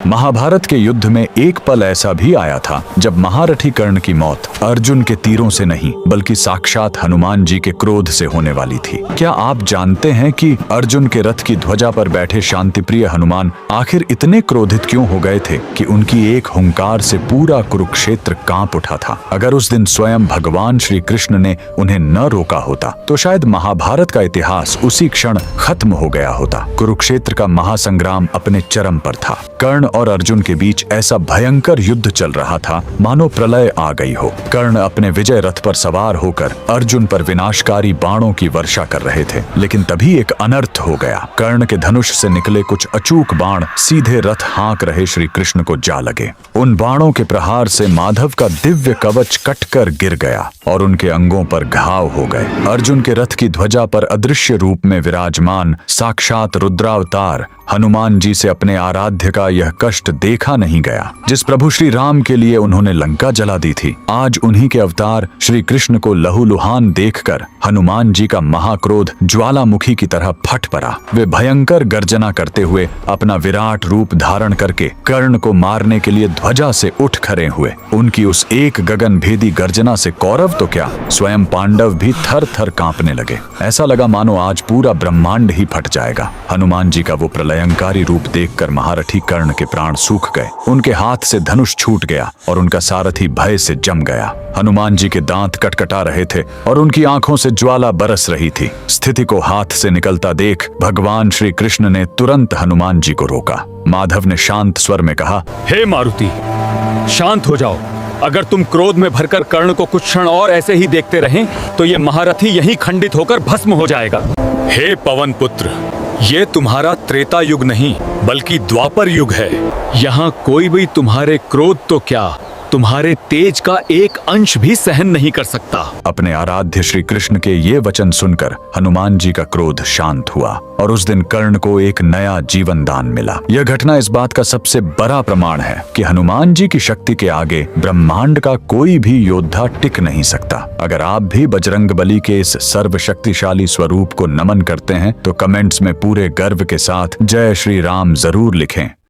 महाभारत के युद्ध में एक पल ऐसा भी आया था जब महारथी कर्ण की मौत अर्जुन के तीरों से नहीं बल्कि साक्षात हनुमान जी के क्रोध से होने वाली थी। क्या आप जानते हैं कि अर्जुन के रथ की ध्वजा पर बैठे शांतिप्रिय हनुमान आखिर इतने क्रोधित क्यों हो गए थे कि उनकी एक हुंकार से पूरा कुरुक्षेत्र कांप उठा था। अगर उस दिन स्वयं भगवान श्री कृष्ण ने उन्हें न रोका होता तो शायद महाभारत का इतिहास उसी क्षण खत्म हो गया होता। कुरुक्षेत्र का महासंग्राम अपने चरम पर था। कर्ण और अर्जुन के बीच ऐसा भयंकर युद्ध चल रहा था मानो प्रलय आ गई हो। कर्ण अपने विजय रथ पर सवार होकर अर्जुन पर विनाशकारी बाणों की वर्षा कर रहे थे, लेकिन तभी एक अनर्थ हो गया। कर्ण के धनुष से निकले कुछ अचूक बाण सीधे रथ हाँक रहे श्री कृष्ण को जा लगे। उन बाणों के प्रहार से माधव का दिव्य कवच कटकर गिर गया और उनके अंगों पर घाव हो गए। अर्जुन के रथ की ध्वजा पर अदृश्य रूप में विराजमान साक्षात रुद्रावतार हनुमान जी से अपने आराध्य का यह कष्ट देखा नहीं गया। जिस प्रभु श्री राम के लिए उन्होंने लंका जला दी थी, आज उन्हीं के अवतार श्री कृष्ण को लहूलुहान देखकर हनुमान जी का महाक्रोध ज्वालामुखी की तरह फट पड़ा। वे भयंकर गर्जना करते हुए अपना विराट रूप धारण करके कर्ण को मारने के लिए ध्वजा से उठ खड़े हुए। उनकी उस एक गगन भेदी गर्जना से कौरव तो क्या, स्वयं पांडव भी थर थर कांपने लगे। ऐसा लगा मानो आज पूरा ब्रह्मांड ही फट जाएगा। हनुमान जी का वो प्रलयंकारी रूप देखकर महारथी कर्ण के प्राण सूख गए। उनके हाथ से धनुष छूट गया और उनका सारथी भय से जम गया। हनुमान जी के दांत कटकटा रहे थे और उनकी आंखों से ज्वाला बरस रही थी। स्थिति को हाथ से निकलता देख भगवान श्री कृष्ण ने तुरंत हनुमान जी को रोका। माधव ने शांत स्वर में कहा, हे मारुति, शांत हो जाओ। अगर तुम क्रोध में भरकर कर्ण को कुछ क्षण और ऐसे ही देखते रहें तो ये महारथी यहीं खंडित होकर भस्म हो जाएगा। हे पवन पुत्र, ये तुम्हारा त्रेता युग नहीं बल्कि द्वापर युग है। यहाँ कोई भी तुम्हारे क्रोध तो क्या, तुम्हारे तेज का एक अंश भी सहन नहीं कर सकता। अपने आराध्य श्री कृष्ण के ये वचन सुनकर हनुमान जी का क्रोध शांत हुआ और उस दिन कर्ण को एक नया जीवन दान मिला। यह घटना इस बात का सबसे बड़ा प्रमाण है कि हनुमान जी की शक्ति के आगे ब्रह्मांड का कोई भी योद्धा टिक नहीं सकता। अगर आप भी बजरंगबली के इस सर्वशक्तिशाली स्वरूप को नमन करते हैं तो कमेंट्स में पूरे गर्व के साथ जय श्री राम जरूर लिखें।